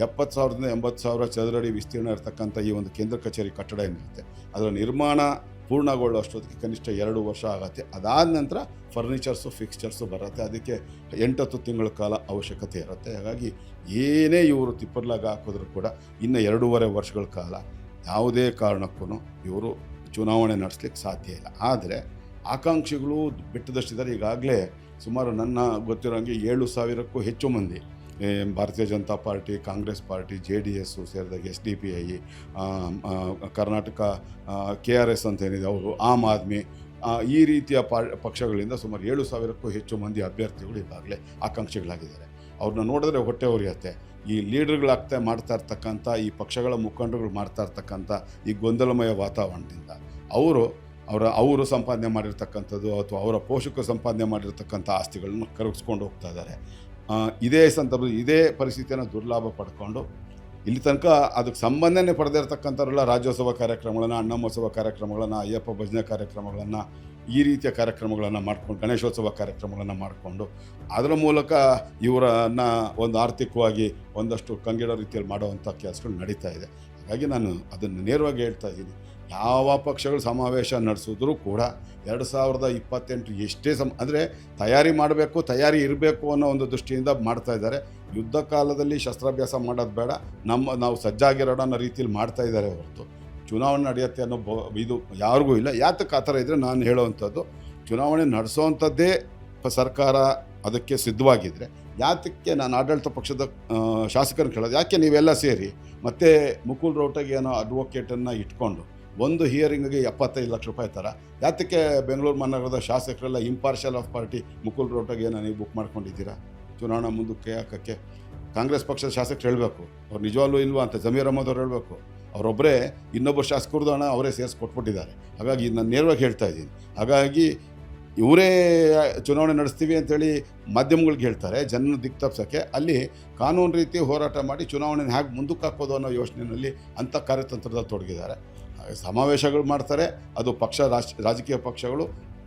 70,000ದಿಂದ 80,000 ಚದರಡಿ ವಿಸ್ತೀರ್ಣ ಇರತಕ್ಕಂಥ ಈ ಒಂದು ಕೇಂದ್ರ ಕಚೇರಿ ಕಟ್ಟಡ ಏನಿರುತ್ತೆ ಅದರ ನಿರ್ಮಾಣ ಪೂರ್ಣಗೊಳ್ಳೋಷ್ಟೊತ್ತಿಗೆ ಕನಿಷ್ಠ 2 ವರ್ಷ ಆಗುತ್ತೆ. ಅದಾದ ನಂತರ ಫರ್ನಿಚರ್ಸು, ಫಿಕ್ಸ್ಚರ್ಸು ಬರುತ್ತೆ. ಅದಕ್ಕೆ 8-10 ತಿಂಗಳ ಕಾಲ ಅವಶ್ಯಕತೆ ಇರುತ್ತೆ. ಹಾಗಾಗಿ ಏನೇ ಇವರು ತಿಪ್ಪರ್ಲಾಗ ಹಾಕಿದ್ರು ಕೂಡ ಇನ್ನು 2.5 ವರ್ಷಗಳ ಕಾಲ ಯಾವುದೇ ಕಾರಣಕ್ಕೂ ಇವರು ಚುನಾವಣೆ ನಡೆಸ್ಲಿಕ್ಕೆ ಸಾಧ್ಯ ಇಲ್ಲ. ಆದರೆ ಆಕಾಂಕ್ಷಿಗಳು ಬಿಟ್ಟದಷ್ಟಿದ್ದಾರೆ. ಈಗಾಗಲೇ ಸುಮಾರು ನನ್ನ ಗೊತ್ತಿರೋಂಗೆ 7,000ಕ್ಕೂ ಹೆಚ್ಚು ಮಂದಿ ಭಾರತೀಯ Janata party, Congress party, JDS ಸೇರಿದಾಗ SDPI, ಕರ್ನಾಟಕ KRS ಅಂತ ಏನಿದೆ ಅವರು, ಆಮ್ ಆದ್ಮಿ, ಈ ರೀತಿಯ ಪಕ್ಷಗಳಿಂದ ಸುಮಾರು 7,000ಕ್ಕೂ ಹೆಚ್ಚು ಮಂದಿ ಅಭ್ಯರ್ಥಿಗಳು ಈಗಾಗಲೇ ಆಕಾಂಕ್ಷಿಗಳಾಗಿದ್ದಾರೆ. ಅವ್ರನ್ನ ನೋಡಿದ್ರೆ ಹೊಟ್ಟೆ ಉರಿಯುತ್ತೆ. ಈ ಲೀಡರ್ಗಳಾಗ್ತಾ ಮಾಡ್ತಾ ಇರ್ತಕ್ಕಂಥ, ಈ ಪಕ್ಷಗಳ ಮುಖಂಡರುಗಳು ಮಾಡ್ತಾ ಇರ್ತಕ್ಕಂಥ ಈ ಗೊಂದಲಮಯ ವಾತಾವರಣದಿಂದ ಅವರು ಸಂಪಾದನೆ ಮಾಡಿರ್ತಕ್ಕಂಥದ್ದು ಅಥವಾ ಅವರ ಪೋಷಕರು ಸಂಪಾದನೆ ಮಾಡಿರ್ತಕ್ಕಂಥ ಆಸ್ತಿಗಳನ್ನು ಕರಗಿಸ್ಕೊಂಡು ಹೋಗ್ತಾ ಇದ್ದಾರೆ. ಇದೇ ಸಂದರ್ಭದಲ್ಲಿ ಇದೇ ಪರಿಸ್ಥಿತಿಯನ್ನು ದುರ್ಲಾಭ ಪಡ್ಕೊಂಡು ಇಲ್ಲಿ ತನಕ ಅದಕ್ಕೆ ಸಂಬಂಧನೇ ಪಡೆದೇ ಇರತಕ್ಕಂಥವರೆಲ್ಲ ರಾಜ್ಯೋತ್ಸವ ಕಾರ್ಯಕ್ರಮಗಳನ್ನು, ಅಣ್ಣಮೋತ್ಸವ ಕಾರ್ಯಕ್ರಮಗಳನ್ನು, ಅಯ್ಯಪ್ಪ ಭಜನೆ ಕಾರ್ಯಕ್ರಮಗಳನ್ನು, ಈ ರೀತಿಯ ಕಾರ್ಯಕ್ರಮಗಳನ್ನು ಮಾಡ್ಕೊಂಡು, ಗಣೇಶೋತ್ಸವ ಕಾರ್ಯಕ್ರಮಗಳನ್ನು ಮಾಡಿಕೊಂಡು ಅದರ ಮೂಲಕ ಇವರನ್ನು ಒಂದು ಆರ್ಥಿಕವಾಗಿ ಒಂದಷ್ಟು ಕಂಗಿಡೋ ರೀತಿಯಲ್ಲಿ ಮಾಡುವಂಥ ಕೆಲಸಗಳು ನಡೀತಾ ಇದೆ. ಹಾಗಾಗಿ ನಾನು ಅದನ್ನು ನೇರವಾಗಿ ಹೇಳ್ತಾ ಇದ್ದೀನಿ, ಯಾವ ಪಕ್ಷಗಳು ಸಮಾವೇಶ ನಡೆಸಿದ್ರೂ ಕೂಡ 2028 ಎಷ್ಟೇ ಅಂದರೆ ತಯಾರಿ ಮಾಡಬೇಕು, ತಯಾರಿ ಇರಬೇಕು ಅನ್ನೋ ಒಂದು ದೃಷ್ಟಿಯಿಂದ ಮಾಡ್ತಾ ಇದ್ದಾರೆ. ಯುದ್ಧ ಕಾಲದಲ್ಲಿ ಶಸ್ತ್ರಾಭ್ಯಾಸ ಮಾಡೋದು ಬೇಡ, ನಾವು ಸಜ್ಜಾಗಿರೋಣ ಅನ್ನೋ ರೀತಿಯಲ್ಲಿ ಮಾಡ್ತಾ ಇದ್ದಾರೆ ಹೊರತು ಚುನಾವಣೆ ನಡೆಯುತ್ತೆ ಅನ್ನೋ ಇದು ಯಾರಿಗೂ ಇಲ್ಲ. ಯಾತಕ್ಕೆ ಆ ಥರ ಇದ್ದರೆ ನಾನು ಹೇಳೋವಂಥದ್ದು, ಚುನಾವಣೆ ನಡೆಸೋವಂಥದ್ದೇ ಸರ್ಕಾರ ಅದಕ್ಕೆ ಸಿದ್ಧವಾಗಿದ್ದರೆ ಯಾತಕ್ಕೆ ನಾನು ಆಡಳಿತ ಪಕ್ಷದ ಶಾಸಕರನ್ನು ಕೇಳೋದು, ಯಾಕೆ ನೀವೆಲ್ಲ ಸೇರಿ ಮತ್ತೆ ಮುಕುಲ್ ರೋಟಗಿ ಅನ್ನೋ ಅಡ್ವೊಕೇಟನ್ನು ಇಟ್ಕೊಂಡು ಒಂದು ಹಿಯರಿಂಗ್ಗೆ 75 ಲಕ್ಷ ರೂಪಾಯಿ ಥರ ಯಾತಕ್ಕೆ Bengaluru ಮಹಾನಗರದ ಶಾಸಕರೆಲ್ಲ impartial of party Mukul ರೋಟಗಿಯನ್ನು ನೀವು ಬುಕ್ ಮಾಡ್ಕೊಂಡಿದ್ದೀರಾ ಚುನಾವಣಾ ಮುಂದಕ್ಕೆ ಹಾಕೋಕ್ಕೆ? ಕಾಂಗ್ರೆಸ್ ಪಕ್ಷದ ಶಾಸಕರು ಹೇಳಬೇಕು, ಅವ್ರು ನಿಜವಾಗ್ಲೂ ಇಲ್ವಾ ಅಂತ ಜಮೀರ್ ಅಹಮದ್ ಅವ್ರು ಹೇಳಬೇಕು. ಅವರೊಬ್ಬರೇ ಇನ್ನೊಬ್ಬರು ಶಾಸಕರದ್ದು ಹಣ ಅವರೇ ಸೇರಿಸ್ಕೊಟ್ಬಿಟ್ಟಿದ್ದಾರೆ. ಹಾಗಾಗಿ ನಾನು ನೇರವಾಗಿ ಹೇಳ್ತಾ ಇದ್ದೀನಿ. ಹಾಗಾಗಿ ಇವರೇ ಚುನಾವಣೆ ನಡೆಸ್ತೀವಿ ಅಂತೇಳಿ ಮಾಧ್ಯಮಗಳಿಗೆ ಹೇಳ್ತಾರೆ ಜನನ ದಿಕ್ತಪ್ಸೋಕ್ಕೆ. ಅಲ್ಲಿ ಕಾನೂನು ರೀತಿ ಹೋರಾಟ ಮಾಡಿ ಚುನಾವಣೆನ ಹೇಗೆ ಮುಂದಕ್ಕೆ ಹಾಕ್ಬೋದು ಅನ್ನೋ ಯೋಚನೆಯಲ್ಲಿ ಅಂಥ ಕಾರ್ಯತಂತ್ರದಲ್ಲಿ ತೊಡಗಿದ್ದಾರೆ. ಸಮಾವೇಶಗಳು ಮಾಡ್ತಾರೆ, ಅದು ರಾಜಕೀಯ ಪಕ್ಷಗಳು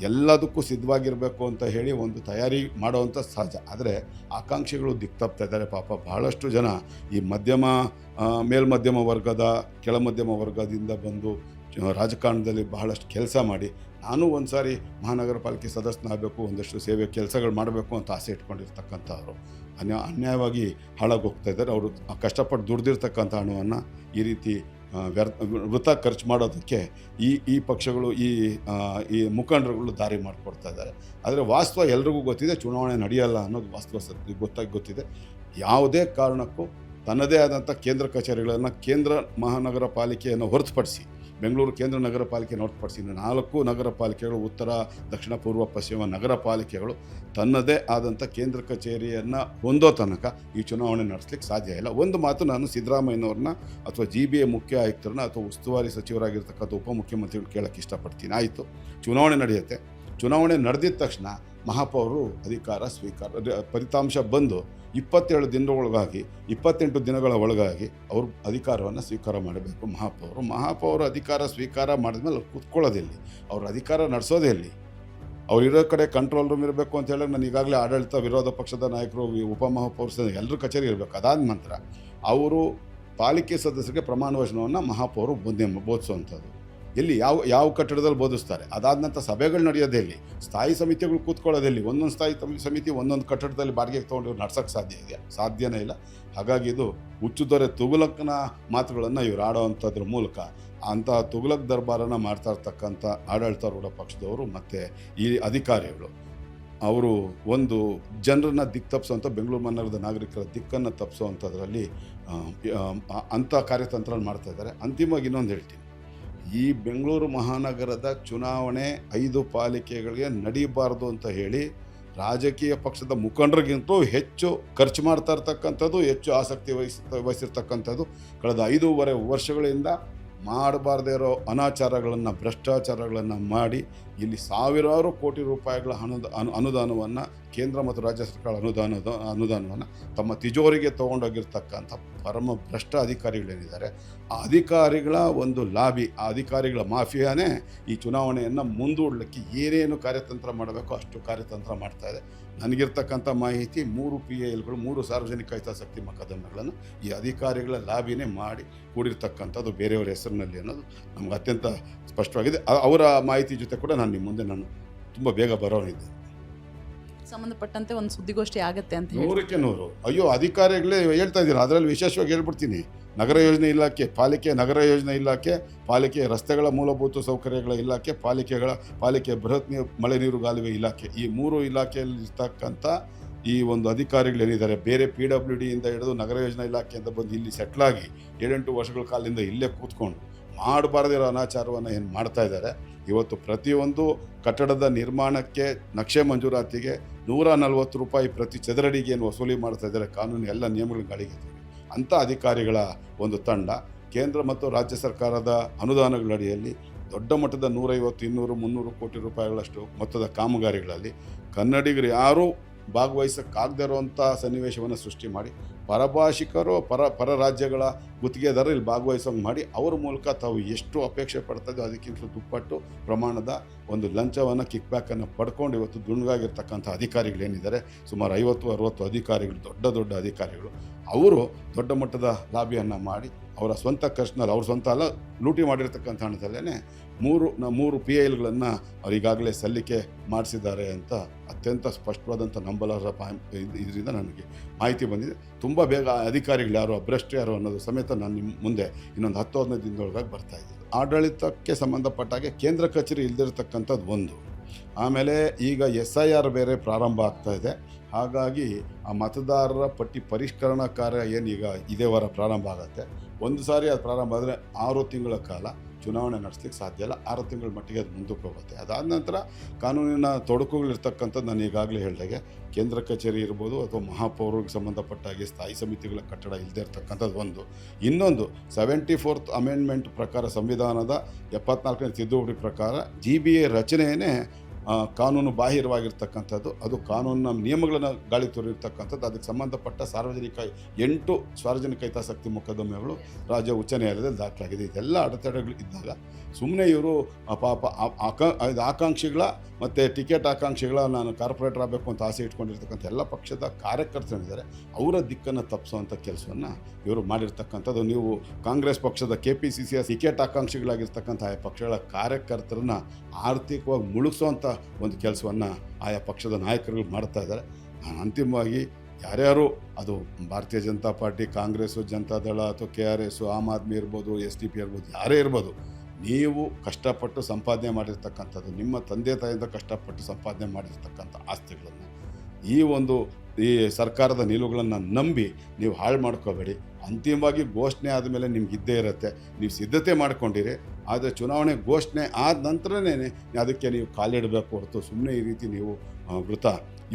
ಎಲ್ಲದಕ್ಕೂ ಸಿದ್ಧವಾಗಿರಬೇಕು ಅಂತ ಹೇಳಿ ಒಂದು ತಯಾರಿ ಮಾಡುವಂಥ ಸಹಜ. ಆದರೆ ಆಕಾಂಕ್ಷಿಗಳು ದಿಕ್ತಪ್ತಾ ಇದ್ದಾರೆ. ಪಾಪ ಬಹಳಷ್ಟು ಜನ ಈ ಮೇಲ್ಮಧ್ಯಮ ವರ್ಗದ, ಕೆಳ ಮಧ್ಯಮ ವರ್ಗದಿಂದ ಬಂದು ರಾಜಕಾರಣದಲ್ಲಿ ಬಹಳಷ್ಟು ಕೆಲಸ ಮಾಡಿ, ನಾನು ಒಂದು ಸಾರಿ ಮಹಾನಗರ ಪಾಲಿಕೆ ಸದಸ್ಯನಾಗಬೇಕು, ಒಂದಷ್ಟು ಸೇವೆ ಕೆಲಸಗಳು ಮಾಡಬೇಕು ಅಂತ ಆಸೆ ಇಟ್ಕೊಂಡಿರ್ತಕ್ಕಂಥವ್ರು ಅನ್ಯಾಯವಾಗಿ ಹಾಳಾಗಿ ಹೋಗ್ತಾ ಇದ್ದಾರೆ. ಅವರು ಕಷ್ಟಪಟ್ಟು ದುಡ್ದಿರ್ತಕ್ಕಂಥ ಹಣವನ್ನು ಈ ರೀತಿ ವೃಥ ಖರ್ಚು ಮಾಡೋದಕ್ಕೆ ಈ ಪಕ್ಷಗಳು, ಈ ಮುಖಂಡರುಗಳು ದಾರಿ ಮಾಡಿಕೊಡ್ತಾ ಇದ್ದಾರೆ. ಆದರೆ ವಾಸ್ತವ ಎಲ್ರಿಗೂ ಗೊತ್ತಿದೆ, ಚುನಾವಣೆ ನಡೆಯಲ್ಲ ಅನ್ನೋದು ವಾಸ್ತವ ಗೊತ್ತಿದೆ. ಯಾವುದೇ ಕಾರಣಕ್ಕೂ ತನ್ನದೇ ಆದಂಥ ಕೇಂದ್ರ ಕಚೇರಿಗಳನ್ನು ಕೇಂದ್ರ ಮಹಾನಗರ ಪಾಲಿಕೆಯನ್ನು ಹೊರತುಪಡಿಸಿ, ಬೆಂಗಳೂರು ಕೇಂದ್ರ ನಗರ ಪಾಲಿಕೆಯನ್ನು ಹೊರತುಪಡಿಸಿ 4 ನಗರ ಪಾಲಿಕೆಗಳು, ಉತ್ತರ, ದಕ್ಷಿಣ, ಪೂರ್ವ, ಪಶ್ಚಿಮ ನಗರ ಪಾಲಿಕೆಗಳು ತನ್ನದೇ ಆದಂಥ ಕೇಂದ್ರ ಕಚೇರಿಯನ್ನು ಹೊಂದೋ ತನಕ ಈ ಚುನಾವಣೆ ನಡೆಸಲಿಕ್ಕೆ ಸಾಧ್ಯ ಇಲ್ಲ. ಒಂದು ಮಾತು ನಾನು ಸಿದ್ದರಾಮಯ್ಯನವ್ರನ್ನ ಅಥವಾ GBA ಮುಖ್ಯ ಆಯುಕ್ತರನ್ನ ಅಥವಾ ಉಸ್ತುವಾರಿ ಸಚಿವರಾಗಿರ್ತಕ್ಕಂಥ ಉಪಮುಖ್ಯಮಂತ್ರಿಗಳು ಕೇಳೋಕ್ಕೆ ಇಷ್ಟಪಡ್ತೀನಿ. ಆಯಿತು, ಚುನಾವಣೆ ನಡೆಯುತ್ತೆ. ಚುನಾವಣೆ ನಡೆದಿದ್ದ ತಕ್ಷಣ ಮಹಾಪೌರರು ಅಧಿಕಾರ ಸ್ವೀಕಾರ, ಫಲಿತಾಂಶ ಬಂದು 27 ದಿನಗಳೊಳಗಾಗಿ 28 ದಿನಗಳ ಒಳಗಾಗಿ ಅವರು ಅಧಿಕಾರವನ್ನು ಸ್ವೀಕಾರ ಮಾಡಬೇಕು. ಮಹಾಪೌರ ಅಧಿಕಾರ ಸ್ವೀಕಾರ ಮಾಡಿದ್ಮೇಲೆ ಅವ್ರು ಕೂತ್ಕೊಳ್ಳೋದಿಲ್ಲಿ, ಅವ್ರ ಅಧಿಕಾರ ನಡೆಸೋದೇ ಇಲ್ಲಿ. ಅವ್ರು ಇರೋ ಕಡೆ ಕಂಟ್ರೋಲ್ ರೂಮ್ ಇರಬೇಕು ಅಂತ ಹೇಳಿ ನಾನು ಈಗಾಗಲೇ ಆಡಳಿತ ವಿರೋಧ ಪಕ್ಷದ ನಾಯಕರು, ಉಪಮಹಾಪೌರ ಎಲ್ಲರೂ ಕಚೇರಿ ಇರಬೇಕು. ಅದಾದ ನಂತರ ಅವರು ಪಾಲಿಕೆ ಸದಸ್ಯರಿಗೆ ಪ್ರಮಾಣ ವಚನವನ್ನು ಮಹಾಪೌರು ಬೋಧಿಸುವಂಥದ್ದು ಎಲ್ಲಿ, ಯಾವ ಕಟ್ಟಡದಲ್ಲಿ ಬೋಧಿಸ್ತಾರೆ. ಅದಾದ ನಂತರ ಸಭೆಗಳು ನಡೆಯೋದೇ ಇಲ್ಲಿ, ಸ್ಥಾಯಿ ಸಮಿತಿಗಳು ಕೂತ್ಕೊಳ್ಳೋದಿಲ್ಲಿ. ಒಂದೊಂದು ಸ್ಥಾಯಿ ಸಮಿತಿ ಒಂದೊಂದು ಕಟ್ಟಡದಲ್ಲಿ ಬಾಡಿಗೆಗೆ ತೊಗೊಂಡು ನಡ್ಸೋಕ್ಕೆ ಸಾಧ್ಯನೇ ಇಲ್ಲ. ಹಾಗಾಗಿ ಇದು ಹುಚ್ಚುದೊರೆ ತುಘಲಕ್ನ ಮಾತುಗಳನ್ನು ಇವ್ರು ಆಡೋವಂಥದ್ರ ಮೂಲಕ ಅಂತಹ ತುಘಲಕ್ ದರ್ಬಾರನ್ನು ಮಾಡ್ತಾ ಇರ್ತಕ್ಕಂಥ ಆಡಳಿತಾರೂಢ ಪಕ್ಷದವರು ಮತ್ತು ಈ ಅಧಿಕಾರಿಗಳು ಅವರು ಒಂದು ಜನರನ್ನ ತಪ್ಪಿಸೋಂಥ, ಬೆಂಗಳೂರು ಮಹಾನಗರದ ನಾಗರಿಕರ ದಿಕ್ಕನ್ನು ತಪ್ಪಿಸೋವಂಥದ್ರಲ್ಲಿ ಅಂಥ ಕಾರ್ಯತಂತ್ರ ಮಾಡ್ತಾಯಿದ್ದಾರೆ. ಅಂತಿಮವಾಗಿ ಇನ್ನೊಂದು ಹೇಳ್ತೀನಿ, ಈ ಬೆಂಗಳೂರು ಮಹಾನಗರದ ಚುನಾವಣೆ 5 ಪಾಲಿಕೆಗಳಿಗೆ ನಡೀಬಾರ್ದು ಅಂತ ಹೇಳಿ ರಾಜಕೀಯ ಪಕ್ಷದ ಮುಖಂಡರಿಗಿಂತಲೂ ಹೆಚ್ಚು ಖರ್ಚು ಮಾಡ್ತಾ ಇರ್ತಕ್ಕಂಥದ್ದು, ಹೆಚ್ಚು ಆಸಕ್ತಿ ವಹಿಸಿರ್ತಕ್ಕಂಥದ್ದು ಕಳೆದ 5.5 ವರ್ಷಗಳಿಂದ ಮಾಡಬಾರ್ದೇ ಇರೋ ಅನಾಚಾರಗಳನ್ನು, ಭ್ರಷ್ಟಾಚಾರಗಳನ್ನು ಮಾಡಿ ಇಲ್ಲಿ ಸಾವಿರಾರು ಕೋಟಿ ರೂಪಾಯಿಗಳ ಅನುದಾನವನ್ನು, ಕೇಂದ್ರ ಮತ್ತು ರಾಜ್ಯ ಸರ್ಕಾರ ಅನುದಾನವನ್ನು ತಮ್ಮ ತಿಜೋರಿಗೆ ತೊಗೊಂಡೋಗಿರ್ತಕ್ಕಂಥ ಪರಮ ಭ್ರಷ್ಟ ಅಧಿಕಾರಿಗಳೇನಿದ್ದಾರೆ, ಆ ಅಧಿಕಾರಿಗಳ ಒಂದು ಲಾಬಿ, ಆ ಅಧಿಕಾರಿಗಳ ಮಾಫಿಯಾನೇ ಈ ಚುನಾವಣೆಯನ್ನು ಮುಂದೂಡಲಿಕ್ಕೆ ಏನೇನು ಕಾರ್ಯತಂತ್ರ ಮಾಡಬೇಕೋ ಅಷ್ಟು ಕಾರ್ಯತಂತ್ರ ಮಾಡ್ತಾಯಿದೆ. ನನಗಿರ್ತಕ್ಕಂಥ ಮಾಹಿತಿ 3 PILಗಳು, 3 ಸಾರ್ವಜನಿಕ ಹಿತಾಸಕ್ತಿ ಮೊಕದ್ದಮೆಗಳನ್ನು ಈ ಅಧಿಕಾರಿಗಳ ಲಾಬಿನೇ ಮಾಡಿ ಕೂಡಿರ್ತಕ್ಕಂಥದ್ದು ಬೇರೆಯವರ ಹೆಸರಿನಲ್ಲಿ ಅನ್ನೋದು ನಮ್ಗೆ ಅತ್ಯಂತ ಸ್ಪಷ್ಟವಾಗಿದೆ. ಅವರ ಮಾಹಿತಿ ಜೊತೆ ಕೂಡ ನಾನು ನಿಮ್ಮ ಮುಂದೆ ತುಂಬ ಬೇಗ ಬರೋನಿದ್ದೆ. ಸಂಬಂಧಪಟ್ಟಂತೆ ಒಂದು ಸುದ್ದಿಗೋಷ್ಠಿ ಆಗುತ್ತೆ ಅಂತ 100ಕ್ಕೆ 100. ಅಯ್ಯೋ, ಅಧಿಕಾರಿಗಳೇ ಹೇಳ್ತಾ ಇದ್ದೀರಾ, ಅದರಲ್ಲಿ ವಿಶೇಷವಾಗಿ ಹೇಳ್ಬಿಡ್ತೀನಿ. ನಗರ ಯೋಜನೆ ಇಲಾಖೆ, ನಗರ ಯೋಜನೆ ಇಲಾಖೆ, ಪಾಲಿಕೆ ರಸ್ತೆಗಳ ಮೂಲಭೂತ ಸೌಕರ್ಯಗಳ ಇಲಾಖೆ, ಪಾಲಿಕೆ ಬೃಹತ್ ಮಳೆ ನೀರು ಗಾಲುವೆ ಇಲಾಖೆ, ಈ 3 ಇಲಾಖೆಯಲ್ಲಿ ಇರ್ತಕ್ಕಂಥ ಈ ಒಂದು ಅಧಿಕಾರಿಗಳೇನಿದ್ದಾರೆ, ಬೇರೆ PWDಯಿಂದ ಹಿಡಿದು ನಗರ ಯೋಜನಾ ಇಲಾಖೆಯಿಂದ ಬಂದು ಇಲ್ಲಿ ಸೆಟ್ಲಾಗಿ 7-8 ವರ್ಷಗಳ ಕಾಲದಿಂದ ಇಲ್ಲೇ ಕೂತ್ಕೊಂಡು ಮಾಡಬಾರ್ದಿರೋ ಅನಾಚಾರವನ್ನು ಏನು ಮಾಡ್ತಾ ಇದ್ದಾರೆ. ಇವತ್ತು ಪ್ರತಿಯೊಂದು ಕಟ್ಟಡದ ನಿರ್ಮಾಣಕ್ಕೆ, ನಕ್ಷೆ ಮಂಜೂರಾತಿಗೆ 140 ರೂಪಾಯಿ ಪ್ರತಿ ಚದರಡಿಗೆ ಏನು ವಸೂಲಿ ಮಾಡ್ತಾ ಇದ್ದಾರೆ. ಕಾನೂನು ಎಲ್ಲ ನಿಯಮಗಳು ಗಾಳಿಗೆ ಅಂಥ ಅಧಿಕಾರಿಗಳ ಒಂದು ತಂಡ ಕೇಂದ್ರ ಮತ್ತು ರಾಜ್ಯ ಸರ್ಕಾರದ ಅನುದಾನಗಳಡಿಯಲ್ಲಿ ದೊಡ್ಡ ಮಟ್ಟದ 150, 200, 300 ಕೋಟಿ ರೂಪಾಯಿಗಳಷ್ಟು ಮೊತ್ತದ ಕಾಮಗಾರಿಗಳಲ್ಲಿ ಕನ್ನಡಿಗರು ಯಾರೂ ಭಾಗವಹಿಸೋಕ್ಕಾಗದೇ ಇರುವಂಥ ಸನ್ನಿವೇಶವನ್ನು ಸೃಷ್ಟಿ ಮಾಡಿ, ಪರಭಾಷಿಕರು, ಪರ ರಾಜ್ಯಗಳ ಗುತ್ತಿಗೆದಾರರು ಇಲ್ಲಿ ಭಾಗವಹಿಸೋಂಗೆ ಮಾಡಿ, ಅವ್ರ ಮೂಲಕ ತಾವು ಎಷ್ಟು ಅಪೇಕ್ಷೆ ಪಡ್ತಾಯಿದ್ದೋ ಅದಕ್ಕಿಂತಲೂ ದುಪ್ಪಟ್ಟು ಪ್ರಮಾಣದ ಒಂದು ಲಂಚವನ್ನು, ಕಿಕ್ ಬ್ಯಾಕನ್ನು ಪಡ್ಕೊಂಡು ಇವತ್ತು ದುಂಡಗಾಗಿರ್ತಕ್ಕಂಥ ಅಧಿಕಾರಿಗಳೇನಿದ್ದಾರೆ, ಸುಮಾರು 50-60 ಅಧಿಕಾರಿಗಳು, ದೊಡ್ಡ ಅಧಿಕಾರಿಗಳು, ಅವರು ದೊಡ್ಡ ಮಟ್ಟದ ಲಾಬಿಯನ್ನು ಮಾಡಿ ಅವರ ಸ್ವಂತ ಖರ್ಚಿನಲ್ಲಿ, ಅವ್ರ ಸ್ವಂತ ಅಲ್ಲ, ಲೂಟಿ ಮಾಡಿರ್ತಕ್ಕಂಥ ಹಣದಲ್ಲೇ 3 PILಗಳನ್ನು ಅವರಿಗಾಗಲೇ ಸಲ್ಲಿಕೆ ಮಾಡಿಸಿದ್ದಾರೆ ಅಂತ ಅತ್ಯಂತ ಸ್ಪಷ್ಟವಾದಂಥ ನಂಬಲಾರ್ಹ ಇದರಿಂದ ನನಗೆ ಮಾಹಿತಿ ಬಂದಿದೆ. ತುಂಬ ಬೇಗ ಅಧಿಕಾರಿಗಳು ಯಾರು, ಭ್ರಷ್ಟ ಯಾರು ಅನ್ನೋದು ಸಮೇತ ನಾನು ನಿಮ್ಮ ಮುಂದೆ ಇನ್ನೊಂದು 10-15 ದಿನದೊಳಗಾಗಿ ಬರ್ತಾಯಿದ್ದೀನಿ. ಆಡಳಿತಕ್ಕೆ ಸಂಬಂಧಪಟ್ಟಾಗೆ ಕೇಂದ್ರ ಕಚೇರಿ ಇಲ್ಲದಿರತಕ್ಕಂಥದ್ದು ಒಂದು. ಆಮೇಲೆ ಈಗ SIR ಬೇರೆ ಪ್ರಾರಂಭ ಆಗ್ತಾಯಿದೆ. ಹಾಗಾಗಿ ಆ ಮತದಾರರ ಪಟ್ಟಿ ಪರಿಷ್ಕರಣಾ ಕಾರ್ಯ ಏನೀಗ ಇದೇ ವಾರ ಪ್ರಾರಂಭ ಆಗುತ್ತೆ. ಒಂದು ಸಾರಿ ಅದು ಪ್ರಾರಂಭ ಆದರೆ 6 ತಿಂಗಳ ಕಾಲ ಚುನಾವಣೆ ನಡೆಸ್ಲಿಕ್ಕೆ ಸಾಧ್ಯ ಇಲ್ಲ. 6 ತಿಂಗಳ ಮಟ್ಟಿಗೆ ಅದು ಮುಂದಕ್ಕೆ ಹೋಗುತ್ತೆ. ಅದಾದ ನಂತರ ಕಾನೂನಿನ ತೊಡಕುಗಳಿರ್ತಕ್ಕಂಥದ್ದು ನಾನು ಈಗಾಗಲೇ ಹೇಳಿದಾಗೆ ಕೇಂದ್ರ ಕಚೇರಿ ಇರ್ಬೋದು ಅಥವಾ ಮಹಾಪೌರರಿಗೆ ಸಂಬಂಧಪಟ್ಟಾಗೆ ಸ್ಥಾಯಿ ಸಮಿತಿಗಳ ಕಟ್ಟಡ ಇಲ್ಲದೆ ಇರ್ತಕ್ಕಂಥದ್ದು ಒಂದು. ಇನ್ನೊಂದು 74th ಅಮೆಂಡ್ಮೆಂಟ್ ಪ್ರಕಾರ, ಸಂವಿಧಾನದ 74ನೇ ತಿದ್ದುಪಡಿ ಪ್ರಕಾರ GBA ರಚನೆಯೇ ಕಾನೂನು ಬಾಹಿರವಾಗಿರ್ತಕ್ಕಂಥದ್ದು. ಅದು ಕಾನೂನಿನ ನಿಯಮಗಳನ್ನು ಗಾಳಿ ತೋರಿರ್ತಕ್ಕಂಥದ್ದು. ಅದಕ್ಕೆ ಸಂಬಂಧಪಟ್ಟ 8 ಸಾರ್ವಜನಿಕ ಹಿತಾಸಕ್ತಿ ಮೊಕದ್ದಮೆಗಳು ರಾಜ್ಯ ಉಚ್ಚ ನ್ಯಾಯಾಲಯದಲ್ಲಿ ದಾಖಲಾಗಿದೆ. ಇದೆಲ್ಲ ಅಡೆತಡೆಗಳು ಇದ್ದಾಗ ಸುಮ್ಮನೆ ಇವರು ಪಾಪ ಆಕಾಂಕ್ಷಿಗಳ ಮತ್ತು ಟಿಕೆಟ್ ಆಕಾಂಕ್ಷಿಗಳ, ನಾನು ಕಾರ್ಪೊರೇಟರ್ ಆಗಬೇಕು ಅಂತ ಆಸೆ ಇಟ್ಕೊಂಡಿರ್ತಕ್ಕಂಥ ಎಲ್ಲ ಪಕ್ಷದ ಕಾರ್ಯಕರ್ತರಿದ್ದಾರೆ, ಅವರ ದಿಕ್ಕನ್ನು ತಪ್ಪಿಸುವಂಥ ಕೆಲಸವನ್ನು ಇವರು ಮಾಡಿರ್ತಕ್ಕಂಥದ್ದು. ನೀವು ಕಾಂಗ್ರೆಸ್ ಪಕ್ಷದ KPCCಯ ಟಿಕೆಟ್ ಆಕಾಂಕ್ಷಿಗಳಾಗಿರ್ತಕ್ಕಂಥ ಆಯಾ ಪಕ್ಷಗಳ ಕಾರ್ಯಕರ್ತರನ್ನ ಆರ್ಥಿಕವಾಗಿ ಮುಳುಗಿಸುವಂಥ ಒಂದು ಕೆಲಸವನ್ನು ಆಯಾ ಪಕ್ಷದ ನಾಯಕರುಗಳು ಮಾಡ್ತಾ ಇದ್ದಾರೆ. ಅಂತಿಮವಾಗಿ ಯಾರ್ಯಾರು, ಅದು ಭಾರತೀಯ ಜನತಾ ಪಾರ್ಟಿ, ಕಾಂಗ್ರೆಸ್ಸು, ಜನತಾದಳ ಅಥವಾ KRS, ಆಮ್ ಆದ್ಮಿ ಇರ್ಬೋದು, SDP ಇರ್ಬೋದು, ಯಾರೇ ಇರ್ಬೋದು, ನೀವು ಕಷ್ಟಪಟ್ಟು ಸಂಪಾದನೆ ಮಾಡಿರ್ತಕ್ಕಂಥದ್ದು, ನಿಮ್ಮ ತಂದೆ ತಾಯಿಯಿಂದ ಕಷ್ಟಪಟ್ಟು ಸಂಪಾದನೆ ಮಾಡಿರ್ತಕ್ಕಂಥ ಆಸ್ತಿಗಳನ್ನು ಈ ಒಂದು ಈ ಸರ್ಕಾರದ ನಿಲುವುಗಳನ್ನು ನಂಬಿ ನೀವು ಹಾಳು ಮಾಡ್ಕೋಬೇಡಿ. ಅಂತಿಮವಾಗಿ ಘೋಷಣೆ ಆದಮೇಲೆ ನಿಮ್ಗೆ ಇದ್ದೇ ಇರುತ್ತೆ, ನೀವು ಸಿದ್ಧತೆ ಮಾಡ್ಕೊಂಡಿರಿ. ಆದರೆ ಚುನಾವಣೆ ಘೋಷಣೆ ಆದ ನಂತರನೇ ಅದಕ್ಕೆ ನೀವು ಕಾಲಿಡಬೇಕು ಹೊರತು ಸುಮ್ಮನೆ ಈ ರೀತಿ ನೀವು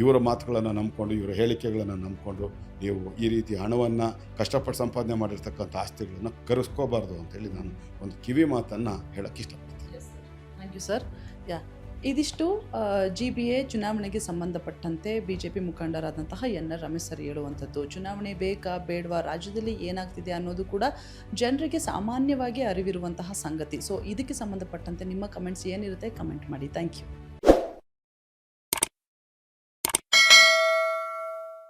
ಇವರ ಮಾತುಗಳನ್ನು ನಂಬಿಕೊಂಡು, ಇವರ ಹೇಳಿಕೆಗಳನ್ನು ನಂಬಿಕೊಂಡು ನೀವು ಈ ರೀತಿ ಹಣವನ್ನು ಕಷ್ಟಪಟ್ಟು ಸಂಪಾದನೆ ಮಾಡಿರ್ತಕ್ಕಂಥ ಆಸ್ತಿಗಳನ್ನು ಕರೆಸ್ಕೋಬಾರ್ದು ಅಂತೇಳಿ ನಾನು ಒಂದು ಕಿವಿ ಮಾತನ್ನು ಹೇಳೋಕ್ಕೆ ಇಷ್ಟಪಡ್ತೀನಿ. Thank you sir. ಇದಿಷ್ಟು GBA ಚುನಾವಣೆಗೆ ಸಂಬಂಧಪಟ್ಟಂತೆ BJP ಮುಖಂಡರಾದಂತಹ NR ರಮೇಶ್ ಸರ್ ಹೇಳುವಂಥದ್ದು. ಚುನಾವಣೆ ಬೇಕಾ ಬೇಡವಾ, ರಾಜ್ಯದಲ್ಲಿ ಏನಾಗ್ತಿದೆ ಅನ್ನೋದು ಕೂಡ ಜನರಿಗೆ ಸಾಮಾನ್ಯವಾಗಿ ಅರಿವಿರುವಂತಹ ಸಂಗತಿ. ಸೊ ಇದಕ್ಕೆ ಸಂಬಂಧಪಟ್ಟಂತೆ ನಿಮ್ಮ ಕಮೆಂಟ್ಸ್ ಏನಿರುತ್ತೆ ಕಮೆಂಟ್ ಮಾಡಿ. Thank you.